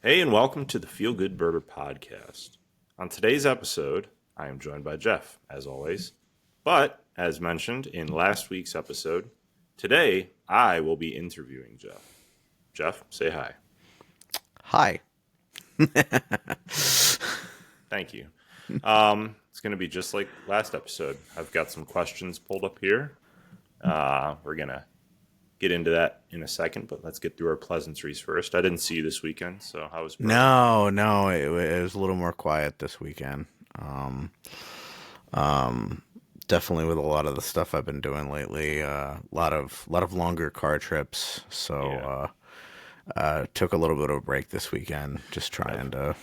Hey, and welcome to the Feel Good Birder podcast. On today's episode, I am joined by Jeff, as always. But, as mentioned in last week's episode, today I will be interviewing Jeff. Jeff, say hi. Hi. Thank you. It's going to be just like last episode. I've got some questions pulled up here. We're going to get into that in a second, but let's get through our pleasantries first. I didn't see you this weekend, so how was Berlin? No, it was a little more quiet this weekend. Definitely with a lot of the stuff I've been doing lately, a lot of longer car trips. So took a little bit of a break this weekend, just trying to,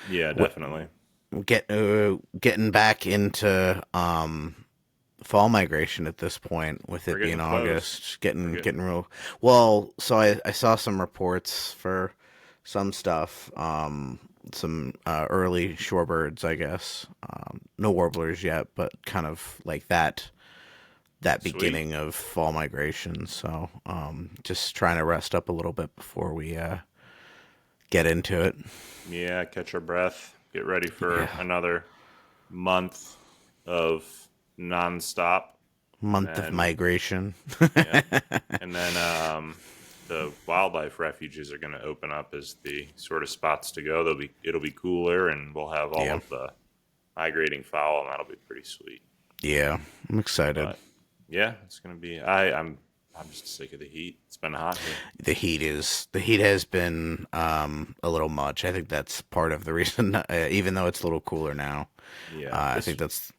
Yeah, definitely. getting back into fall migration at this point, with We're it being getting close. August, getting real well. So I saw some reports for some stuff, some early shorebirds, I guess. No warblers yet, but kind of like that Sweet. beginning of fall migration. So just trying to rest up a little bit before we get into it. Yeah, catch our breath. Get ready for Yeah, another month of nonstop. And month of then, migration. yeah. And then the wildlife refuges are going to open up as the sort of spots to go. It'll be cooler, and we'll have all Yeah, of the migrating fowl, and that'll be pretty sweet. yeah, I'm excited. But yeah, it's going to be. I'm just sick of the heat. It's been hot here. The heat has been a little much. I think that's part of the reason, even though it's a little cooler now. Yeah, I think that's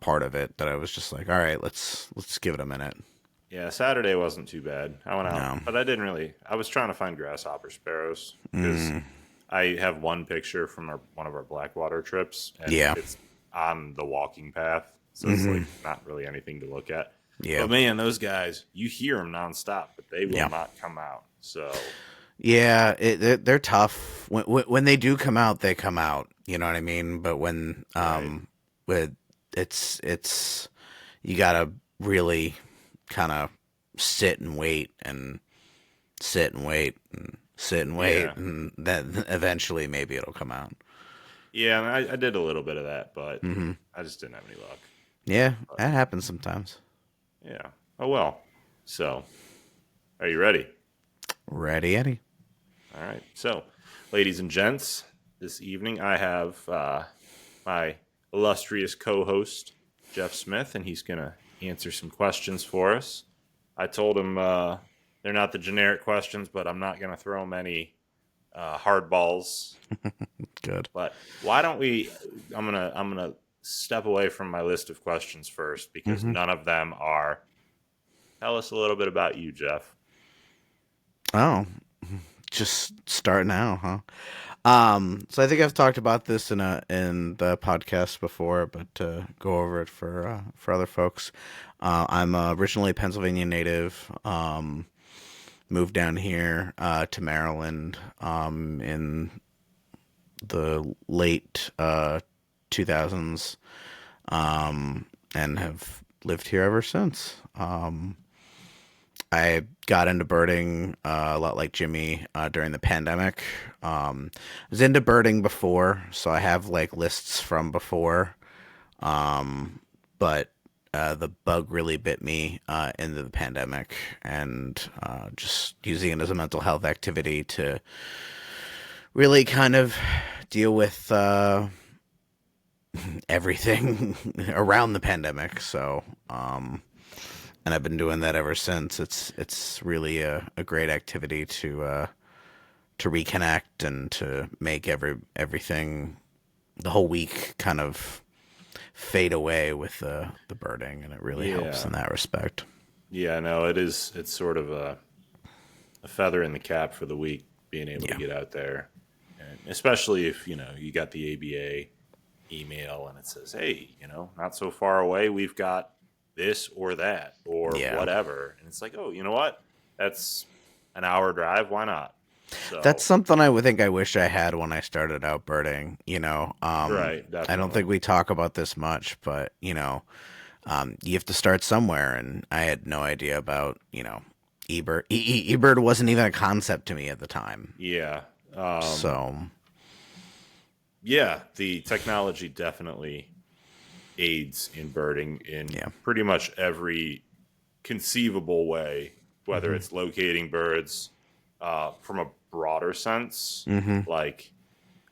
part of it, that I was just like, all right, let's give it a minute. yeah. Saturday wasn't too bad. I went out, No. but I didn't really. I was trying to find grasshopper sparrows because Mm, I have one picture from one of our Blackwater trips, and yeah. it's on the walking path, so it's Hmm. like not really anything to look at. Yeah. But man, those guys, you hear them nonstop, but they will Yeah. not come out. So Yeah. They're tough. When they do come out, they come out. You know what I mean? But when right, with it's you gotta really kind of sit and wait and sit and wait and sit and wait, yeah, and then eventually maybe it'll come out. yeah. I did a little bit of that, but Hmm. I just didn't have any luck. Yeah, But that happens sometimes. yeah. Oh well. So are you ready? Ready, Eddie? All right. So, ladies and gents, this evening I have my illustrious co-host Jeff Smith, and he's gonna answer some questions for us. I told him they're not the generic questions, but I'm not gonna throw him any hard balls. Good. But why don't we? I'm gonna step away from my list of questions first because Hmm. none of them are. Tell us a little bit about you, Jeff. Oh, just start now, huh? So I think I've talked about this in the podcast before, but to go over it for other folks. I'm originally a Pennsylvania native. Moved down here to Maryland in the late 2000s, and have lived here ever since. I got into birding a lot like Jimmy during the pandemic. I was into birding before, so I have like lists from before. But the bug really bit me into the pandemic, and just using it as a mental health activity to really kind of deal with everything around the pandemic. So, and I've been doing that ever since. It's really a great activity to reconnect and to make everything, the whole week, kind of fade away with the birding, and it really helps Yeah, in that respect. yeah. No, it is. It's sort of a feather in the cap for the week being able to Yeah. get out there, and especially if you got the ABA email and it says, hey, not so far away, we've got this or that or Yeah. whatever, and it's like, oh, you know what, that's an hour drive, why not? That's So something I would think I wish I had when I started out birding. right, I don't definitely. think we talk about this much, but you have to start somewhere, and I had no idea about eBird. eBird wasn't even a concept to me at the time. Yeah, So Yeah, the technology definitely aids in birding in yeah. pretty much every conceivable way, whether it's locating birds from a broader sense, Mm-hmm. like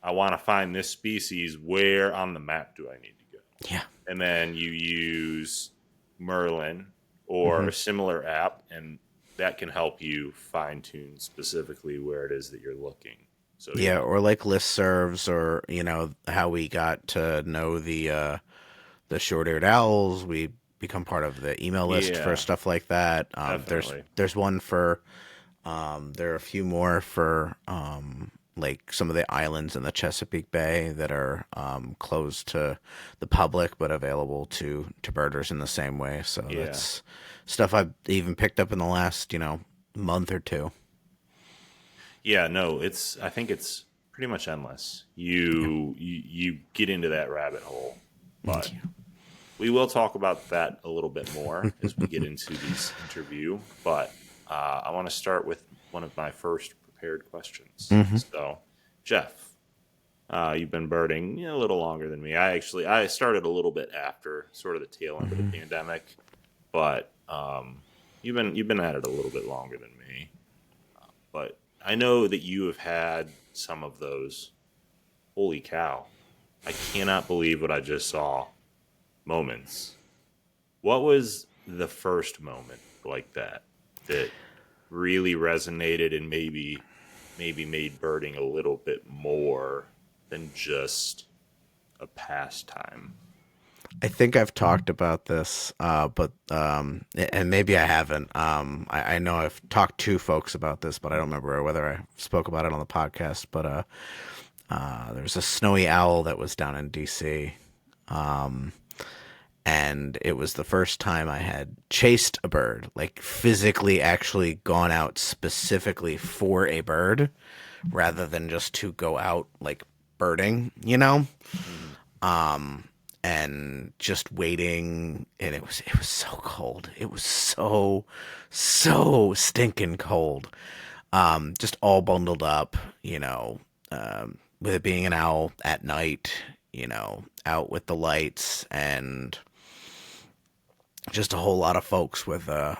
I want to find this species, where on the map do I need to go? Yeah. And then you use Merlin or Mm-hmm. a similar app, and that can help you fine tune specifically where it is that you're looking. So Yeah, yeah, or like listservs, or how we got to know the short-eared owls. We become part of the email list for yeah, stuff like that. definitely, There's one for there are a few more for like some of the islands in the Chesapeake Bay that are closed to the public but available to birders in the same way. So yeah. that's stuff I've even picked up in the last month or two. Yeah, no, it's. I think it's pretty much endless. Yeah. You get into that rabbit hole, but Yeah. we will talk about that a little bit more as we get into this interview. But I want to start with one of my first prepared questions. Hmm. So, Jeff, you've been birding a little longer than me. I started a little bit after sort of the tail end of the Hmm. pandemic, but you've been at it a little bit longer than me. But I know that you have had some of those. Holy cow! I cannot believe what I just saw. Moments. What was the first moment like that really resonated and maybe made birding a little bit more than just a pastime? I think I've talked about this, but and maybe I haven't. I know I've talked to folks about this, but I don't remember whether I spoke about it on the podcast. But there's a snowy owl that was down in D.C. And it was the first time I had chased a bird, like physically actually gone out specifically for a bird, rather than just to go out like birding. Hmm. And just waiting, and it was so cold. It was so stinking cold. Just all bundled up, with it being an owl at night, out with the lights, and just a whole lot of folks with a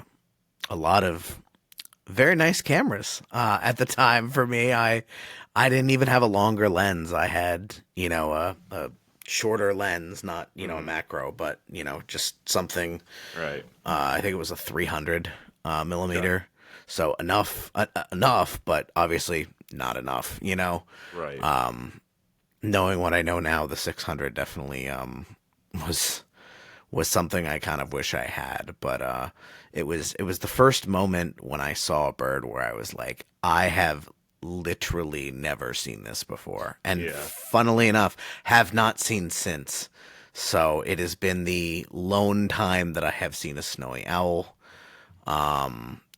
lot of very nice cameras at the time. For me, I didn't even have a longer lens. I had a shorter lens, not a Hmm. macro, but just something. Right. I think it was a 300 Okay. millimeter. So enough, but obviously not enough. Right. Knowing what I know now, the 600 definitely was was something I kind of wish I had. But it was the first moment when I saw a bird where I was like, I have literally never seen this before, and Yeah. funnily enough, have not seen since. So it has been the lone time that I have seen a snowy owl.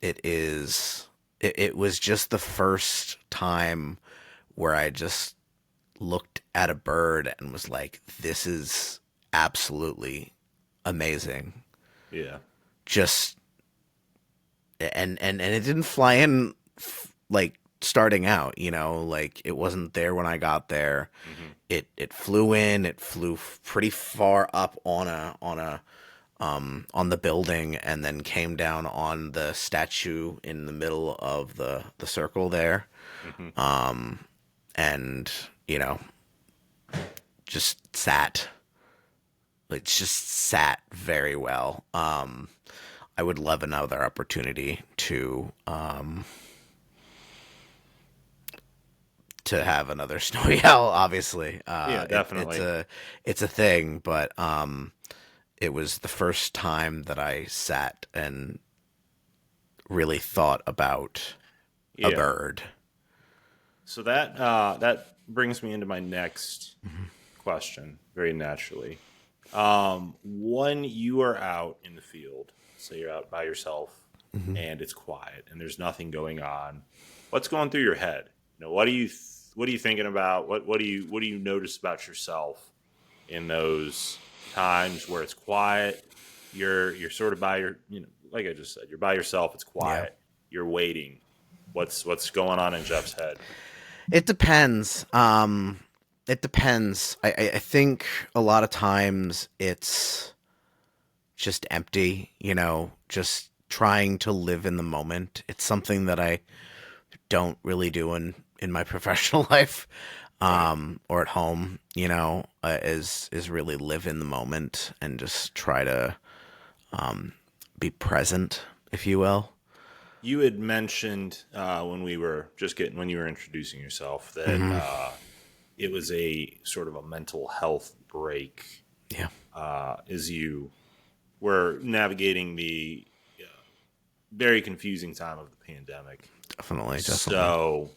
It was just the first time where I just looked at a bird and was like, this is absolutely amazing. Yeah. Just and it didn't fly in like starting out, like it wasn't there when I got there. Hmm. It flew in, it flew pretty far up on the building, and then came down on the statue in the middle of the circle there. Hmm. And you know just sat it just sat very well. I would love another opportunity to have another snowy owl. Obviously, Yeah, definitely. it's a thing, but it was the first time that I sat and really thought about a Yeah. bird. So that brings me into my next question very naturally. When you are out in the field, say you're out by yourself Hmm. and it's quiet and there's nothing going on, what's going through your head? What are you thinking about? What do you notice about yourself in those times where it's quiet? You're sort of by like I just said, you're by yourself. It's Yeah. quiet. You're waiting. What's going on in Jeff's head? It depends. It depends. I think a lot of times it's just empty, just trying to live in the moment. It's something that I don't really do in my professional life, Right. or at home, is really live in the moment and just try to be present, if you will. You had mentioned when we were when you were introducing yourself that Hmm. it was a sort of a mental health break Yeah, as you were navigating the very confusing time of the pandemic. definitely, definitely. So,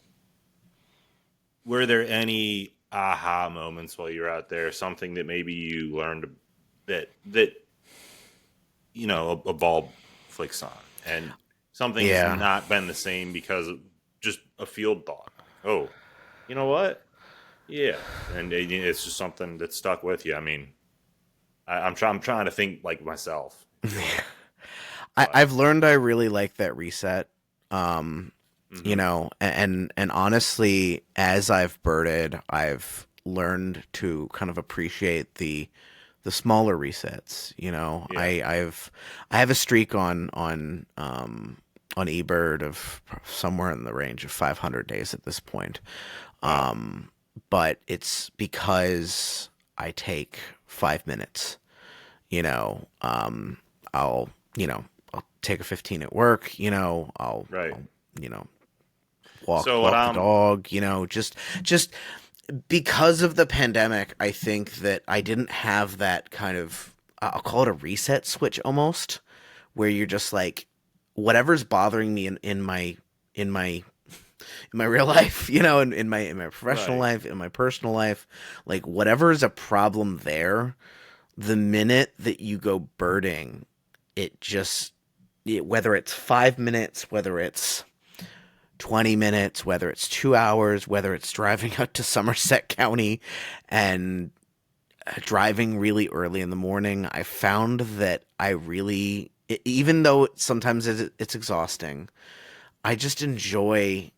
were there any aha moments while you were out there? Something that maybe you learned that a bulb flicks on, and something has Yeah. not been the same because of just a field thought. Like, oh, you know what? Yeah, and it's just something that stuck with you. I mean, I'm trying to think like myself, if you will. But I've learned I really like that reset. Um, hmm and honestly, as I've birded, I've learned to kind of appreciate the smaller resets. yeah, I have a streak on eBird of somewhere in the range of 500 days at this point. wow, But it's because I take 5 minutes. You know, I'll I'll take a 15 at work. right. I'll you know So what walk the I'm dog. Just because of the pandemic, I think that I didn't have that kind of, I'll call it a reset switch almost, where you're just like, whatever's bothering me in my in my real life, in my professional right, life, in my personal life, like whatever is a problem there, the minute that you go birding, it just whether it's 5 minutes, whether it's 20 minutes, whether it's 2 hours, whether it's driving out to Somerset County and driving really early in the morning, I found that I really, even though sometimes it's exhausting, I just enjoy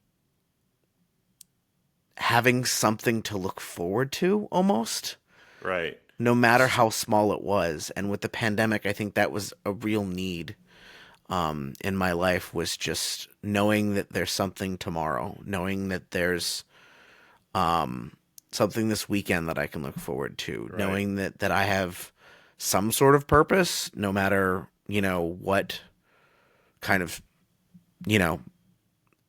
having something to look forward to almost, right. no matter how small it was. And with the pandemic, I think that was a real need in my life, was just knowing that there's something tomorrow, knowing that there's something this weekend that I can look forward to, Right. knowing that I have some sort of purpose, no matter, what kind of, you know,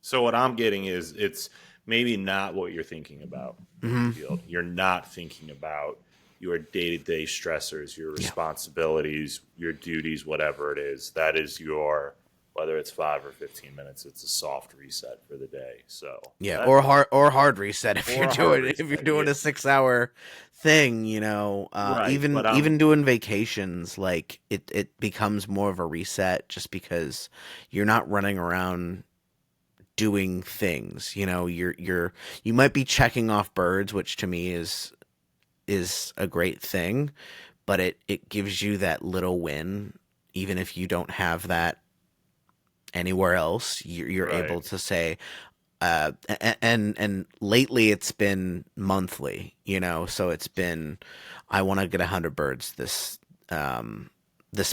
So what I'm getting is it's maybe not what you're thinking about in the mhm, field. You're not thinking about your day-to-day stressors, your yeah, responsibilities, your duties, whatever it is. That is your whether it's 5 or 15 minutes, it's a soft reset for the day. So yeah, that or hard reset if you're or a hard doing reset. Yeah. a 6 hour thing, Right. even But I'm even doing vacations, like it becomes more of a reset just because you're not running around doing things. You might be checking off birds, which to me is a great thing, but it gives you that little win, even if you don't have that anywhere else. You're right. able to say, and lately it's been monthly, so it's been, I want to get 100 birds this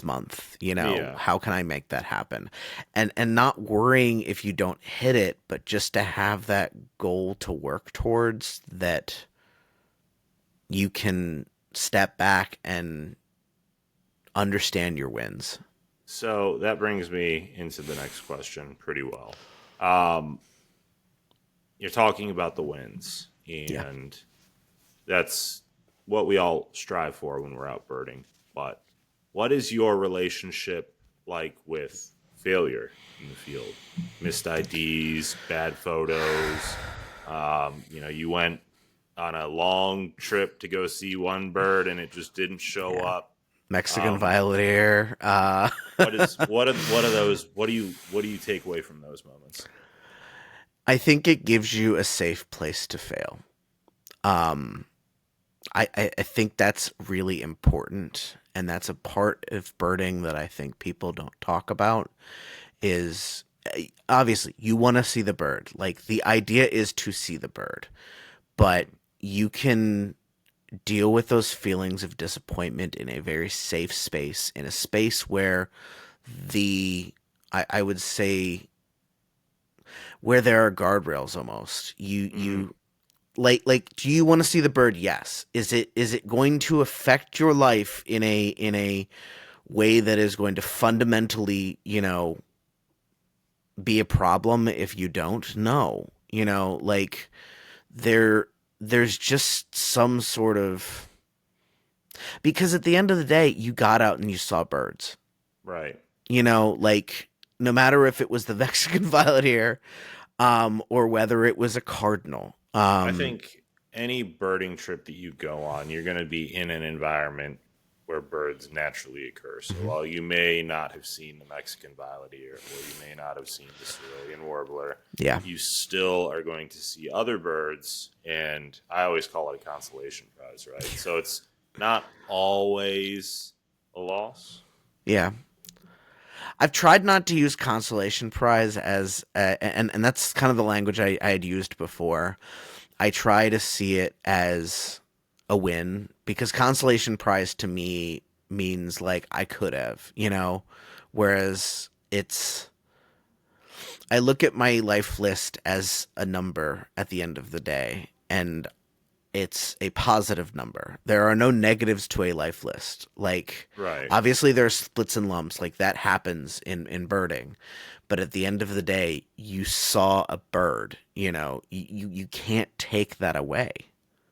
month. Yeah. How can I make that happen? And not worrying if you don't hit it, but just to have that goal to work towards, that you can step back and understand your wins. So that brings me into the next question pretty well. Um, you're talking about the wins, Yeah. and that's what we all strive for when we're out birding. But what is your relationship like with failure in the field? Missed IDs, bad photos. You went on a long trip to go see one bird and it just didn't show Yeah. up. Mexican Um, violet ear. what are those? What do you take away from those moments? I think it gives you a safe place to fail. Um, I think that's really important, and that's a part of birding that I think people don't talk about. Is obviously you want to see the bird. Like the idea is to see the bird, but you can deal with those feelings of disappointment in a very safe space, in a space where the I would say where there are guardrails almost. Mm-hmm. You like do you want to see the bird? Yes. Is it going to affect your life in a way that is going to fundamentally, be a problem if you don't? No. Like there's just some sort of, because at the end of the day, you got out and you saw birds. Right. Like no matter if it was the Mexican violet here, or whether it was a cardinal. I think any birding trip that you go on, you're going to be in an environment where birds naturally occur. So Mhm. while you may not have seen the Mexican violet ear, or you may not have seen the cerulean warbler, Yeah. you still are going to see other birds. And I always call it a consolation prize, right? So it's not always a loss. Yeah. I've tried not to use consolation prize as, and that's kind of the language I had used before. I try to see it as a win, because consolation prize to me means like I could have, whereas I look at my life list as a number at the end of the day, and it's a positive number. There are no negatives to a life list. Like, Right. obviously, there are splits and lumps. Like, that happens in birding. But at the end of the day, you saw a bird. You can't take that away.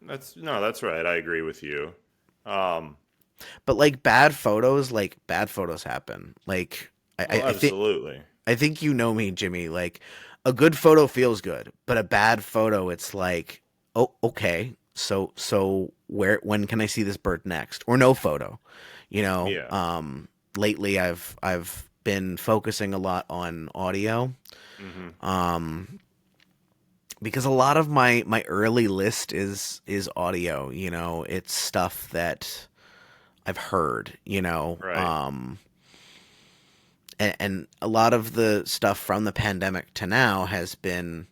That's right. I agree with you. Um, But like bad photos happen. Like, I, I well, I think absolutely. I think you know me, Jimmy. Like, a good photo feels good, but a bad photo, it's like, oh, okay. So when can I see this bird next? Or no photo. You know, Yeah. um, lately I've been focusing a lot on audio. Hmm. Um, because a lot of my early list is audio. It's stuff that I've heard. Right. And a lot of the stuff from the pandemic to now has been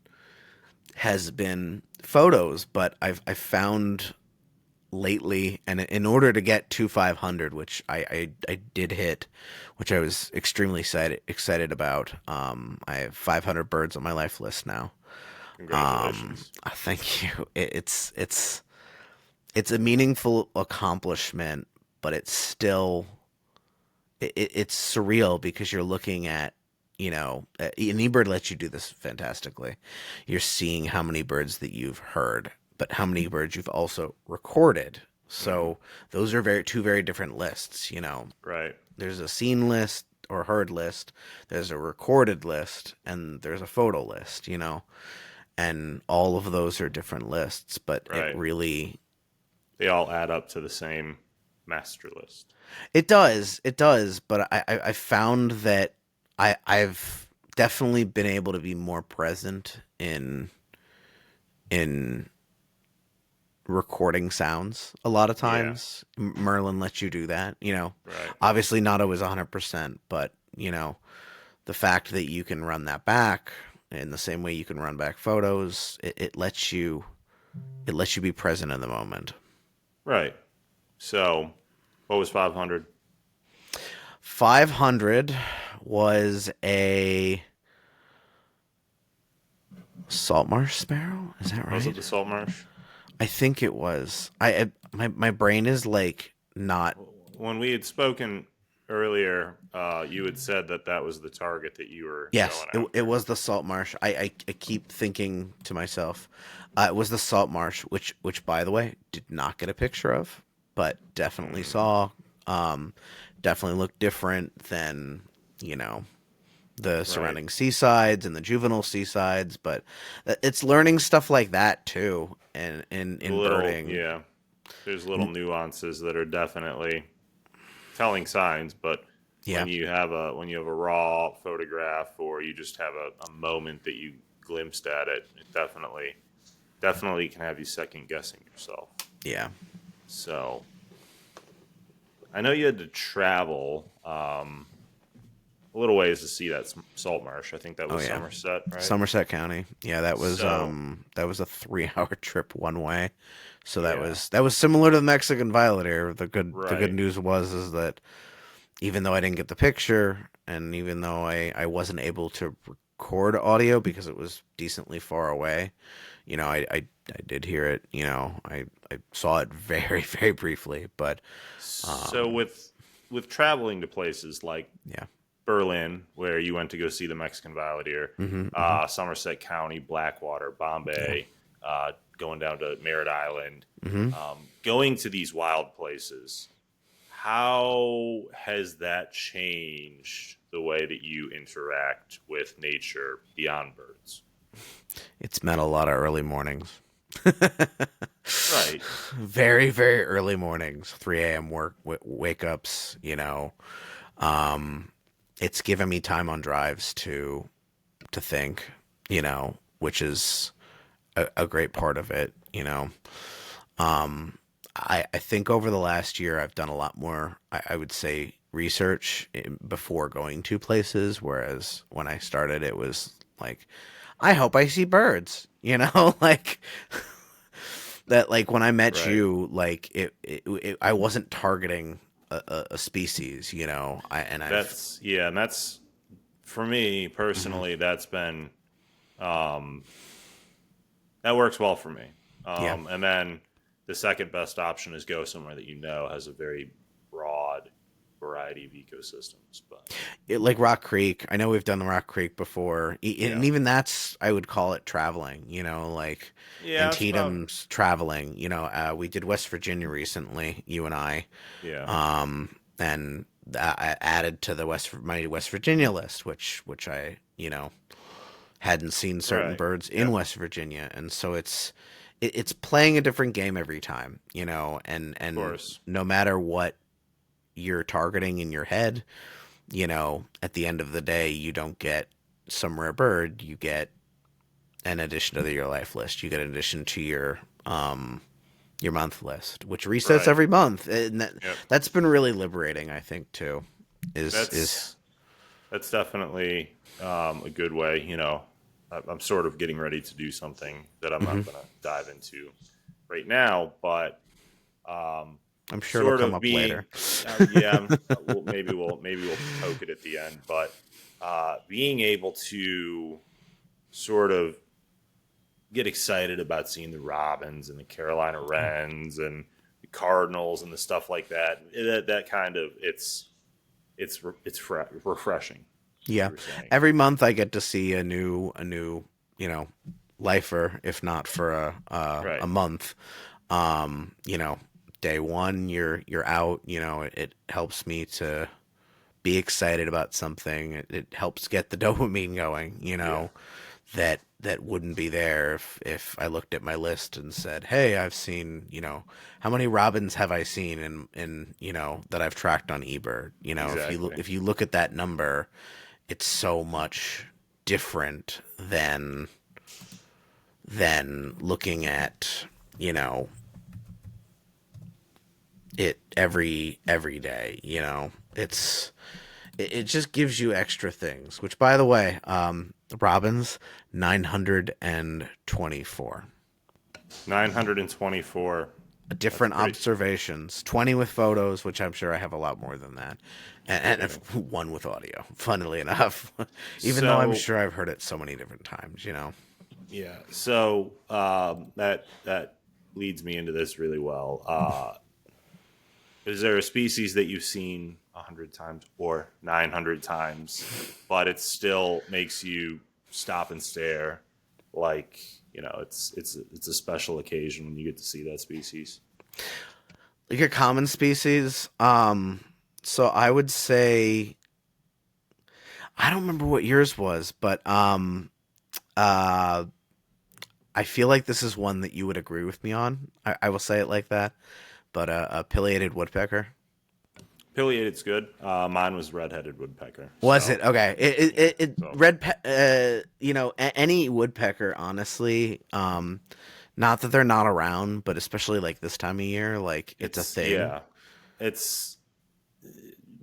photos, but I've found lately, and in order to get to 500, which I did hit, which I was extremely excited about. I have 500 birds on my life list now. Congratulations. Thank you. It's a meaningful accomplishment, but it's surreal, because you're looking at, and eBird lets you do this fantastically. You're seeing how many birds that you've heard, but how many birds you've also recorded. Hmm. So those are two very different lists. Right. There's a seen list or heard list, there's a recorded list, and there's a photo list. And all of those are different lists, but Right. They all add up to the same master list. it does. But I found that I've definitely been able to be more present in recording sounds a lot of Yeah. times. Merlin lets you do that. Right. Obviously not always 100%, but the fact that you can run that back in the same way you can run back photos, it lets you be present in the moment. Right. So, what was 500? 500 was a salt marsh sparrow. Is that Was it right? the salt marsh? I think it was. My brain is like not. When we had spoken earlier, you had said that that was the target that you were Yes, going it after. was the salt marsh. I keep thinking to myself, it was the salt marsh, which by the way did not get a picture of, but definitely Mm, saw. Um, Definitely looked different than you know the right. surrounding seasides and the juvenile seasides, but it's learning stuff like that too, and The in little, birding. yeah, there's little nuances that are definitely telling signs, but Yeah, when you have a raw photograph or you just have a moment that you glimpsed at it, it definitely can have you second guessing yourself. yeah. So I know you had to travel. a little ways to see that salt marsh. I think that Oh was yeah, Somerset, right? Somerset County. Yeah, So that was a 3 hour trip one way. So yeah, that was similar to the Mexican Violet Air. The good right, news was is that even though I didn't get the picture, and even though I wasn't able to record audio because it was decently far away, I did hear it. I saw it very very briefly, but so um, with traveling to places like yeah. Berlin, where you went to go see the Mexican Violet Ear, Hmm. Hmm. Somerset County, Blackwater, Yeah. Bombay, going down to Merritt Island, Hmm. going to these wild places. How has that changed the way that you interact with nature beyond birds? It's meant a lot of early mornings. Right, Very very early mornings, 3 a.m. Wake ups. Um, it's given me time on drives to think, which is a great part of it. I think over the last year I've done a lot more, I would say, research before going to places, whereas when I started it was like, I hope I see birds, like that. Like when I met right. you, like I wasn't targeting a species, and I've That's yeah, and that's for me mhm, personally. That's been um, that works well for me. yeah. And then the second best option is go somewhere that you know has a very broad variety of ecosystems. But Like Rock Creek. I know we've done the Rock Creek before, and yeah, even that's, I would call it traveling. Like yeah, it's about Antietam's traveling. We did West Virginia recently, you and I, yeah, and I added to the my West Virginia list, which I hadn't seen certain right, birds yeah, in West Virginia, and so it's playing a different game every time, of and course, no matter what you're targeting in your head, at the end of the day, you don't get some rare bird. You get an addition to your life list. You get an addition to your month list, which resets right, every month, and yep. that's been really liberating. I think too. Is That's that's definitely a good way. I'm sort of getting ready to do something that I'm mhm. not going to dive into right now, but um, I'm sure it'll sort come of up later. being, yeah, maybe we'll poke it at the end, but being able to sort of get excited about seeing the robins and the Carolina wrens and the cardinals and the stuff like that. That kind of refreshing, like Yeah, you were saying. every month I get to see a new you know lifer, if not for a Right, month. Um, you know, Day one you're out. It helps me to be excited about something. It helps get the dopamine going. yeah, That wouldn't be there if I looked at my list and said, "Hey, I've seen, how many robins have I seen in that I've tracked on eBird?" exactly. If you look at that number, it's so much different than looking at, you know, it every day. It just gives you extra things. Which, by the way, Robin's 924. 924. That's Different pretty. observations, 20 with photos, which I'm sure I have a lot more than that, and Yeah. one with audio. Funnily enough, even though I'm So sure I've heard it so many different times. yeah. So that leads me into this really well. Is there a species that you've seen 100 times or 900 times, but it still makes you stop and stare, like it's a special occasion when you get to see that species? Like a common species. So I would say I don't remember what yours was, but uh, I feel like this is one that you would agree with me on. I will say it like that. But a pileated woodpecker. Pileated's good. Mine was red-headed woodpecker. Was So it okay? yeah. So Any woodpecker, honestly. Not that they're not around, but especially like this time of year, like it's a thing. yeah, it's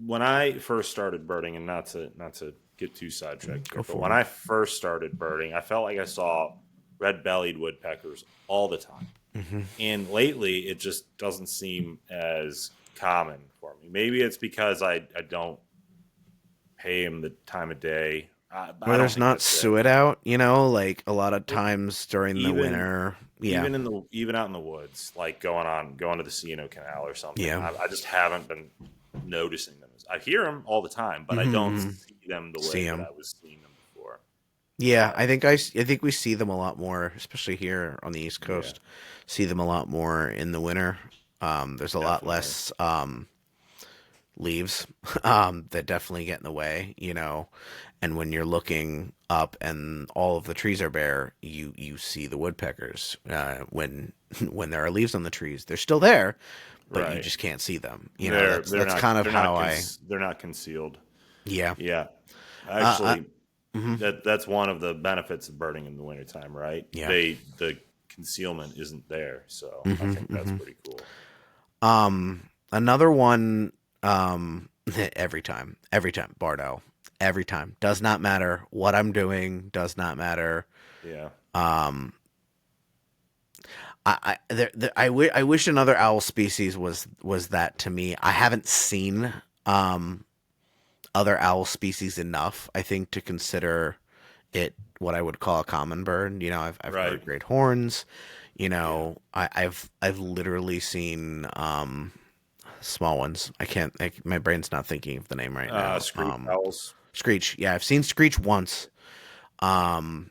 when I first started birding, and not to get too sidetracked Go here, but for when it. I first started birding, I felt like I saw red-bellied woodpeckers all the time. And lately, it just doesn't seem as common for me. Maybe it's because I don't pay them the time of day. Or I don't there's think not that's it. suet out, like a lot of It times during the even winter. Yeah. even out in the woods, like going to the Sino Canal or something. Yeah. I just haven't been noticing them. I hear them all the time, but I don't Mm-hmm. see them the See way that them. I was seeing them before. Yeah, Um, I think we see them a lot more, especially here on the East yeah, Coast. See them a lot more in the winter. There's a lot definitely. less leaves that definitely get in the way, And when you're looking up and all of the trees are bare, you see the woodpeckers. When when there are leaves on the trees, they're still there, but you Right. just can't see them. They're That's kind of how I. they're not concealed. Yeah. Yeah, Uh, uh, actually, mhm. that's one of the benefits of birding in the wintertime, right? Yeah. The concealment isn't there, so I think that's Hmm. pretty cool. Another one, every time, Bardo, every time. Does not matter what I'm doing, does not matter. Yeah. Um, I wish another owl species was that to me. I haven't seen, other owl species enough, I think, to consider it what I would call a common bird. I've Right. heard great horns. Yeah. I've literally seen, small ones. I can't. My brain's not thinking of the name right now. Screech owls. Screech. Yeah, I've seen Screech once. Um,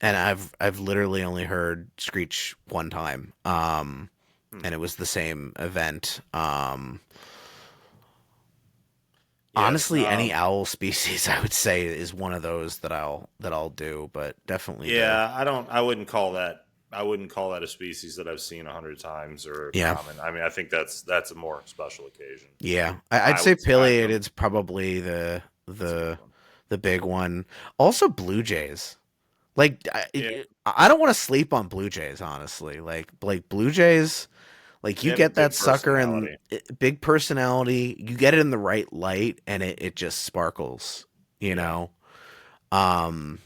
and I've literally only heard Screech one time. Hmm. And it was the same event. Yes. Honestly, any owl species I would say is one of those that I'll do, but definitely the Yeah. I wouldn't call that a species that I've seen 100 times or yeah. common. I mean, I think that's a more special occasion. Yeah, I'd I say would snag them. pileated's probably the That's a good the one. the big one. Also, blue jays. Like Yeah. I don't want to sleep on blue jays, honestly. Like blue jays, like They you have a get that good sucker and personality. big personality. You get it in the right light, and it just sparkles. You Yeah. know, um,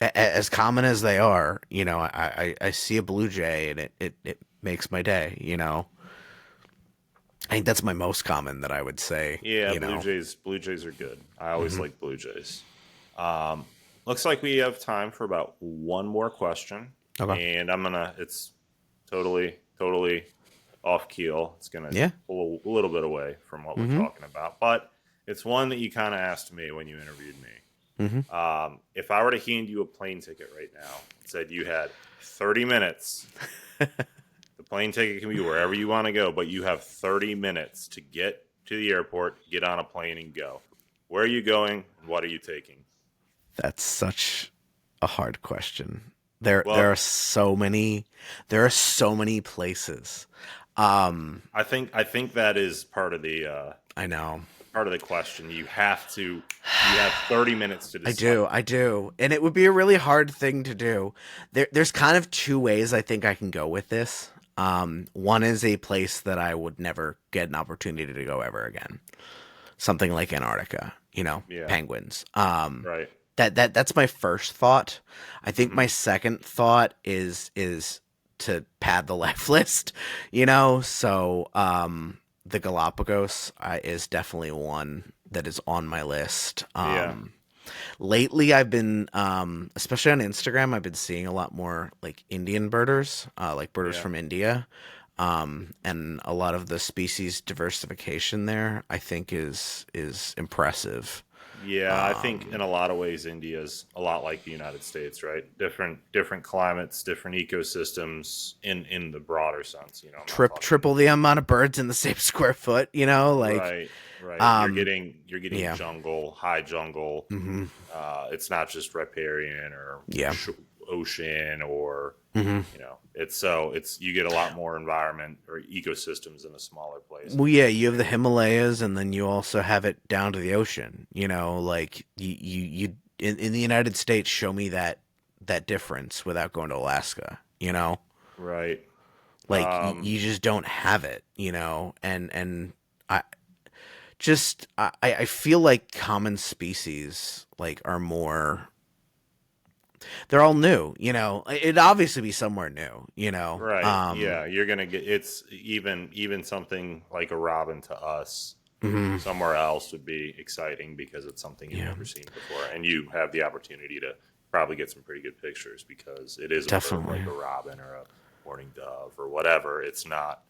as common as they are, I see a blue jay and it makes my day. I think that's my most common that I would say. Yeah, Blue Jays are good. I always Hmm. like Blue Jays. Um, looks like we have time for about one more question, Okay. and it's totally off keel. It's gonna Yeah. pull a little bit away from what we're Hmm. talking about, but it's one that you kind of asked me when you interviewed me. Hmm. If I were to hand you a plane ticket right now and said you had 30 minutes, the plane ticket can be wherever you want to go, but you have 30 minutes to get to the airport, get on a plane, and go. Where are you going, and what are you taking? That's such a hard question. There Well, are so many places. Um, I think that is I know. part of the question. You have 30 minutes to decide. I do. And it would be a really hard thing to do. There's kind of two ways I think I can go with this. One is a place that I would never get an opportunity to go ever again. Something like Antarctica, Yeah, penguins. right. That's my first thought. I think Hmm. my second thought is to pad the life list, So the Galapagos is definitely one that is on my list. Yeah, Lately, I've been, especially on Instagram, I've been seeing a lot more like Indian birders, like birders yeah. from India. And a lot of the species diversification there, I think, is impressive. Yeah, I think in Um, a lot of ways India's a lot like the United States, right? Different climates, different ecosystems in the broader sense. I'm not talking. triple the amount of birds in the same square foot, like, Right, right. You're um, getting yeah. jungle, high jungle. Hmm. It's not just riparian or Yeah. ocean or Hmm. it's you get a lot more environment or ecosystems in a smaller place. Well, yeah, you have the Himalayas, and then you also have it down to the ocean. Like you in the United States, show me that difference without going to Alaska. Right. Like you just don't have it. And I just I feel like common species like are more. They're all new, you know. It'd obviously be somewhere new, you know. Right. Yeah, you're gonna get it's even something like a robin to us Mhm. somewhere else would be exciting because it's something you've Yeah, never seen before, and you have the opportunity to probably get some pretty good pictures because it is a bird definitely. like a robin or a mourning dove or whatever. It's not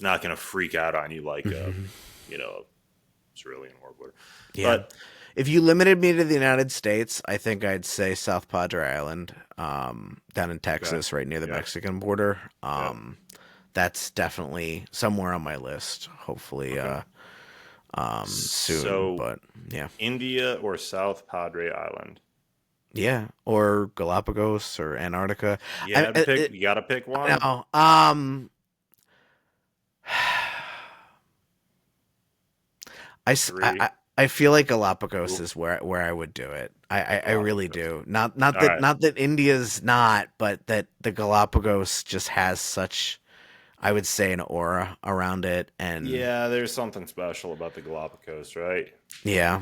going to freak out on you like a Hmm. you know cerulean warbler. Yeah. But If you limited me to the United States, I think I'd say South Padre Island, down in okay, Texas, right near the yeah, Mexican border. yeah, That's definitely somewhere on my list. Hopefully, okay. soon. So But yeah, India or South Padre Island? yeah, or Galapagos or Antarctica. You I, had to I, pick. it, You got to pick I one. know. Three. I feel like Galapagos Ooh, is where I would do it. I really Galapagos. do. All right. Not that India's not, but that the Galapagos just has such, I would say, an aura around it, and Yeah, there's something special about the Galapagos, right? yeah,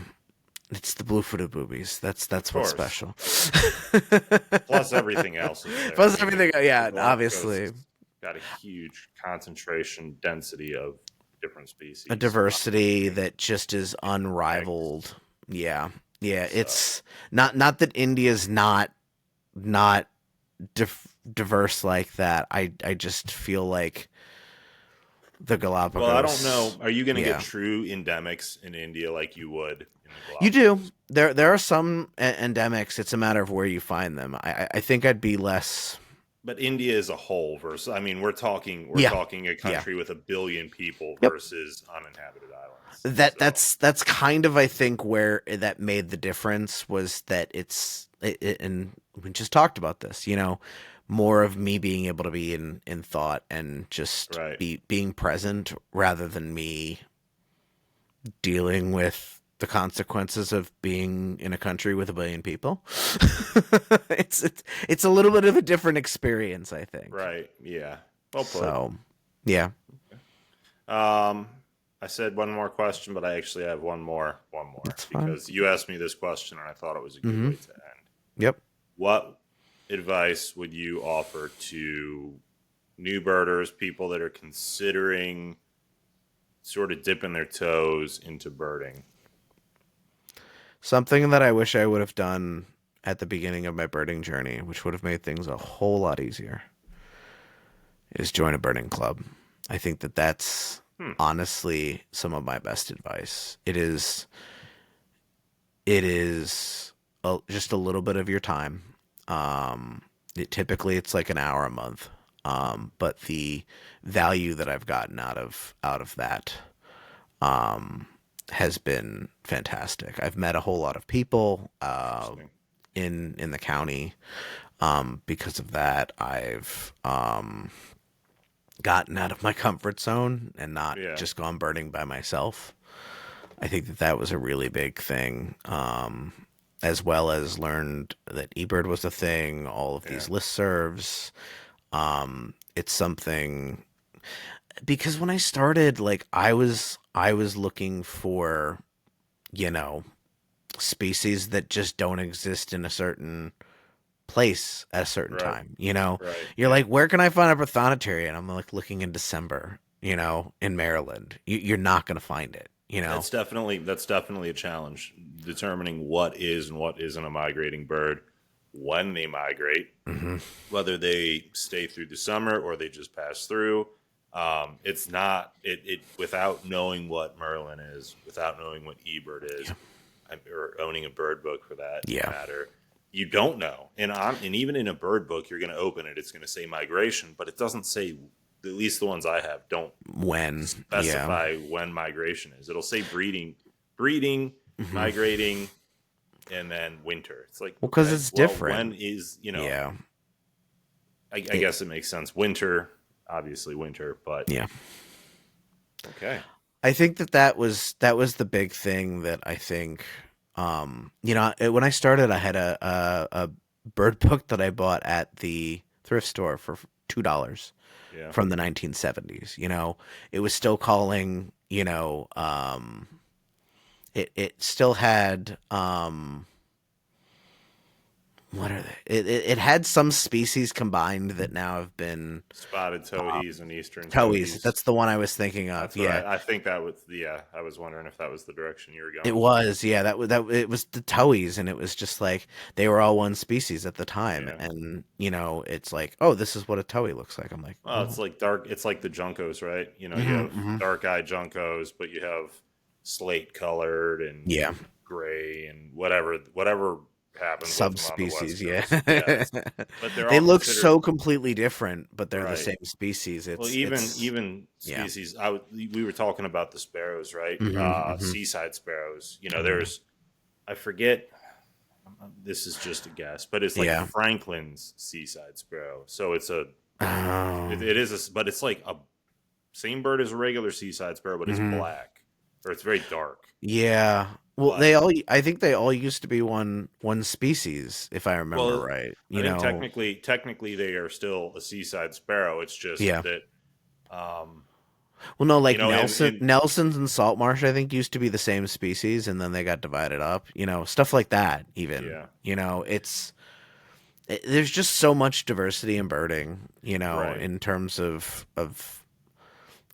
it's the blue-footed boobies. Of That's what's course. special. Plus everything else is there. I Plus mean, everything, the yeah, Galapagos obviously has got a huge concentration density of different a species, diversity including that just is eggs. unrivaled. Yeah, yeah. So, It's not that India's not diverse like that. I just feel like the well, I don't Galapagos. know. Are you going to get Yeah, true endemics in India like you would in the you do. Galapagos? There are some endemics. It's a matter of where you find them. I think I'd be less. But India as a whole versus, I mean, we're Yeah, talking a yeah. country with 1 billion people Yep. versus uninhabited islands. That So, that's kind of I think where that made the difference was that and we just talked about this, you know, more of me being able to be in thought and just right. being present rather than me dealing with the consequences of being in a country with 1 billion people. It's a little bit of a different experience, I think. Right. Yeah. Well put. So, yeah, Um, I said one more question, but I actually have one more that's fine. because you asked me this question and I thought it was a good Hmm. way to end. Yep. What advice would you offer to new birders, people that are considering sort of dipping their toes into birding? Something that I wish I would have done at the beginning of my birding journey, which would have made things a whole lot easier, is join a birding club. I think that that's Hmm. honestly some of my best advice. It is just a little bit of your time. Typically it's like an hour a month. But the value that I've gotten out of that has been fantastic. I've met a whole lot of people Interesting. in the county. Because of that, I've gotten out of my comfort zone and not Yeah. just gone birding by myself. I think that that was a really big thing. As well as learned that eBird was a thing, all of Yeah. these listservs. It's something because when I started, like I was looking for, you know, species that just don't exist in a certain place at a certain Right. time. You know, Right. you're Yeah. like, where can I find a Prothonotary? And I'm like looking in December, you know, in Maryland. You're not gonna find it. You know. That's definitely a challenge determining what is and what isn't a migrating bird when they migrate, Hmm. whether they stay through the summer or they just pass through. It's not it without knowing what Merlin is, without knowing what eBird is, Yeah. or owning a bird book for that Yeah. matter. You don't know, and even in a bird book, you're going to open it. It's going to say migration, but it doesn't say. At least the ones I have don't When? Yeah. specify when migration is. It'll say breeding, Hmm. migrating, and then winter. It's like, Well, because okay, it's well, when different. is, Yeah. I It, guess it makes sense. Winter, obviously winter, but yeah. okay. I think that that was the big thing that I think, you know, when I started, I had a bird book that I bought at the thrift store for $2 Yeah. from the 1970s. You know, it was still calling, you know, it still had what are they? It had some species combined that now have been Spotted towhees and eastern towhees. towhees. That's the one I was thinking of. That's what Yeah. I think that was. Yeah, I was wondering if that was the direction you were It going. was, yeah, that it was the Towies, and it was just like they were all one species at the time, Yeah. and it's like, oh, this is what a Towie looks like. I'm like, Well, oh, it's like dark. It's like the Juncos, right? You hmm have hmm dark eye Juncos, but you have slate colored and yeah, gray and whatever happens with them on the West subspecies, yeah. Coast. Yeah, but they're They all look considered so completely different, but they're the right. same species. Well, It's even yeah, species. We were talking about the sparrows, right? hmm Seaside sparrows. oh yeah, There's I forget. This is just a guess, but it's like yeah. Franklin's seaside sparrow. So it's a Oh, it is but it's like a same bird as a regular seaside sparrow, but it's hmm black or it's very dark. yeah. Well, But I think they all used to be one species, if I remember well, right. I think technically they are still a seaside sparrow. It's just Yeah. that um, Well, no, like in Nelsons and Saltmarsh, I think used to be the same species, and then they got divided up. Stuff like that. Even yeah, there's just so much diversity in birding. right, In terms of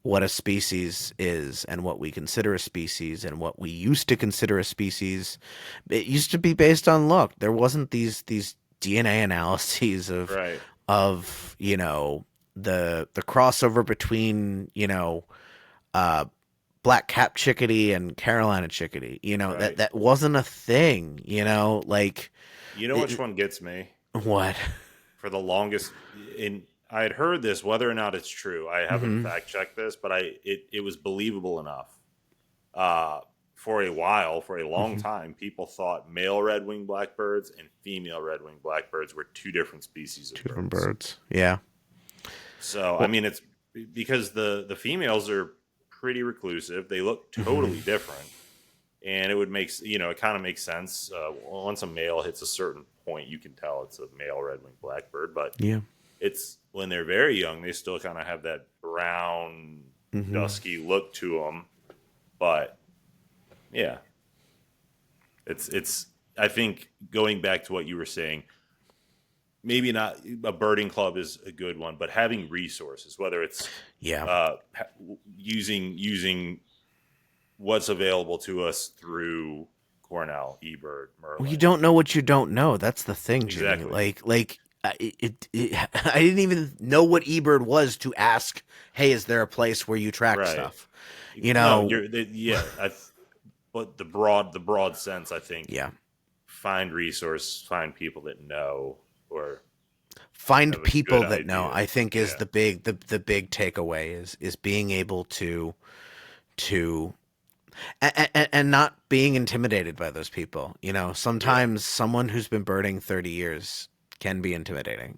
what a species is and what we consider a species and what we used to consider a species. It used to be based on look. There wasn't these DNA analyses right, of the crossover between uh, black cap chickadee and Carolina chickadee. That right. that wasn't a thing. Like You know which it, one gets me? what? For the longest in I had heard this, whether or not it's true. I haven't hmm fact checked this, but it was believable enough. Uh, for a while, for a long hmm time, people thought male red-winged blackbirds and female red-winged blackbirds were two different species of Two different birds. birds. Yeah. So, I Well, mean, it's because the females are pretty reclusive. They look hmm totally different, and it would make it kind of makes sense. Once a male hits a certain point, you can tell it's a male red-winged blackbird. But yeah. it's when they're very young, they still kind of have that brown, hmm dusky look to them. But yeah, it's. I think going back to what you were saying, maybe not a birding club is a good one, but having resources, whether it's Yeah. uh, using what's available to us through Cornell, eBird, Well, you Merlin. don't know what you don't know. That's the thing, Jimmy. Exactly. I didn't even know what eBird was to ask, hey, is there a place where you track Right. stuff? No, yeah. But the broad sense, I think, Yeah. find people that know or Find have a good people that know, idea. I think is Yeah. the big takeaway is being able to and not being intimidated by those people. Yeah. Sometimes someone who's been birding 30 years can be intimidating.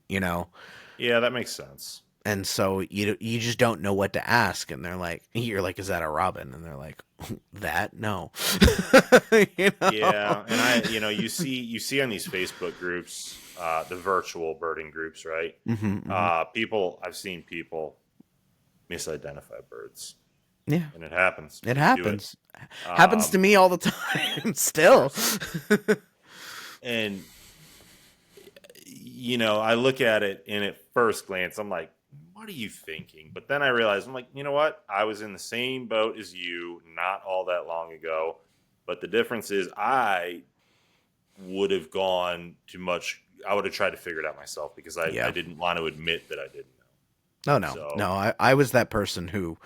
Yeah, that makes sense. And so you just don't know what to ask, and you're like, is that a robin? And they're like, that no. you know? Yeah, and you see on these Facebook groups, the virtual birding groups, right? hmm hmm I've seen people misidentify birds, Yeah, and it happens. it They do it. happens. Happens to Um, me all the time of still. course. And I look at it, and at first glance, I'm like, "What are you thinking?" But then I realize, I'm like, you know what? I was in the same boat as you not all that long ago, but the difference is I would have gone too much. I would have tried to figure it out myself because I Yeah. didn't want to admit that I didn't know. No, no, So no. I was that person who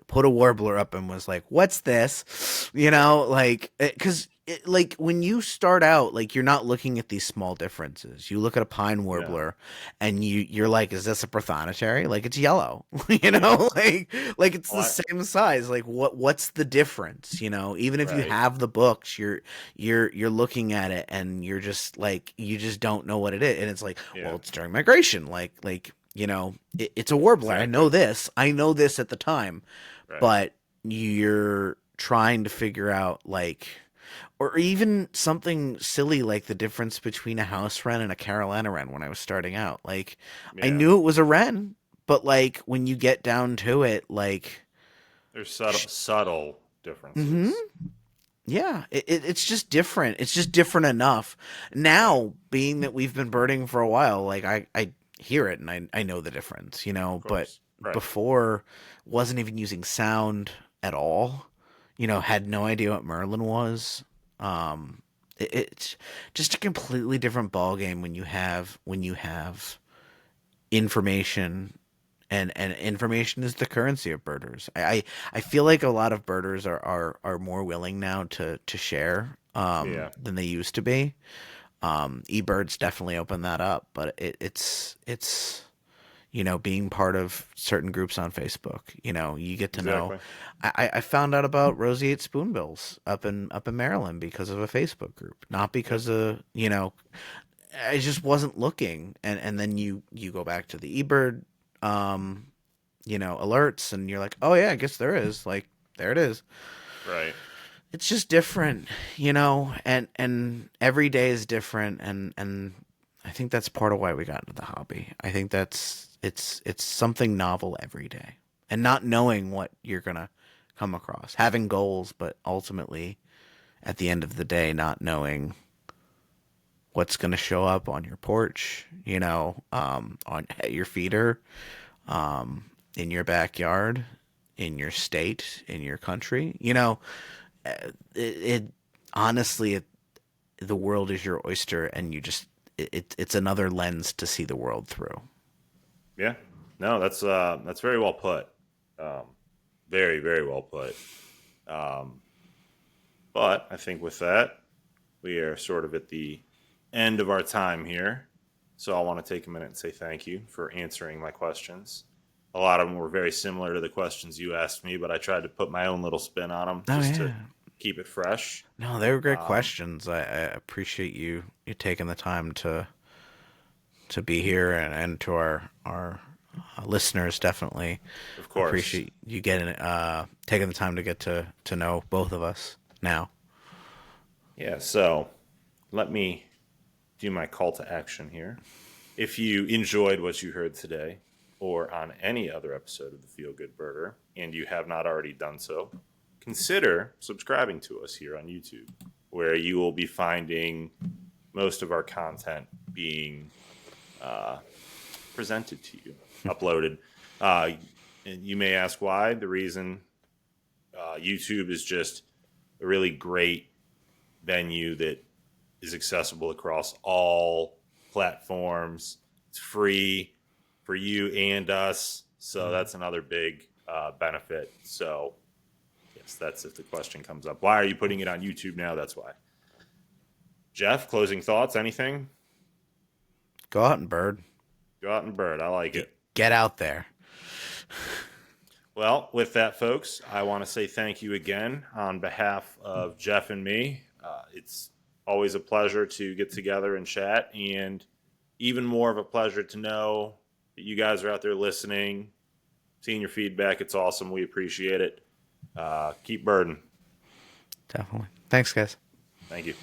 put a warbler up and was like, "What's this?" right, Like, because like when you start out, like you're not looking at these small differences. You look at a pine no, warbler, and you're like, "Is this a prothonotary? Like it's yellow, yeah, like it's well, the same size. Like what's the difference? Even if you right, have the books, you're looking at it and you're just like you just don't know what it is, and it's like, well, yeah, it's during migration, like. It's a warbler. I know exactly, this. I know this at the time, right, but you're trying to figure out or even something silly like the difference between a house wren and a Carolina wren when I was starting out. Like, I yeah. knew it was a wren, but like when you get down to it, There's subtle hmm differences. Yeah, it's just different. It's just different enough. Right. Now, being that we've been birding for a while, like I hear it and I know the difference, Of but course. Right. before wasn't even using sound at all. Had no idea what Merlin was. Um it's just a completely different ball game when you have information, and information is the currency of birders. I feel like a lot of birders are more willing now to share Yeah. than they used to be. eBirds definitely opened that up, but it's being part of certain groups on Facebook. You get to know. Exactly. I found out about roseate spoonbills up in Maryland because of a Facebook group, not Yep. because of I just wasn't looking, and then you go back to the eBird um alerts, and you're like, oh yeah, I guess there is, like, there it is. Right. It's just different, and every day is different, and I think that's part of why we got into the hobby. I think it's something novel every day, and not knowing what you're gonna come across, having goals, but ultimately at the end of the day not knowing what's going to show up on your porch, on at your feeder, in your backyard, in your state, in your country. It honestly, the world is your oyster, and it's another lens to see the world through. Yeah. No, that's very well put. Um, very, very well put. Um, but I think with that, we are sort of at the end of our time here. So I want to take a minute and say thank you for answering my questions. A lot of them were very similar to the questions you asked me, but I tried to put my own little spin on them Oh just to yeah, keep it fresh. no, they were great Um, questions. I appreciate you taking the time to be here, and to our listeners, definitely of course. appreciate you getting taking the time to get to know both of us now. Yeah. So let me do my call to action here. If you enjoyed what you heard today or on any other episode of the Feel Good Burger and you have not already done so, consider subscribing to us here on YouTube, where you will be finding most of our content being uh, presented to you, uploaded. Uh, and you may ask why. The reason YouTube is just a really great venue that is accessible across all platforms. It's free for you and us, so that's another big benefit. So, yes, that's if the question comes up. Why are you putting it on YouTube now? That's why. Jeff, closing thoughts? Anything? Go out and bird. Go out and bird. I like Get, it. get out there. Well, with that, folks, I want to say thank you again on behalf of Jeff and me. It's always a pleasure to get together and chat, and even more of a pleasure to know that you guys are out there listening, seeing your feedback. It's awesome. We appreciate it. Keep birding. Definitely. Thanks, guys. Thank you.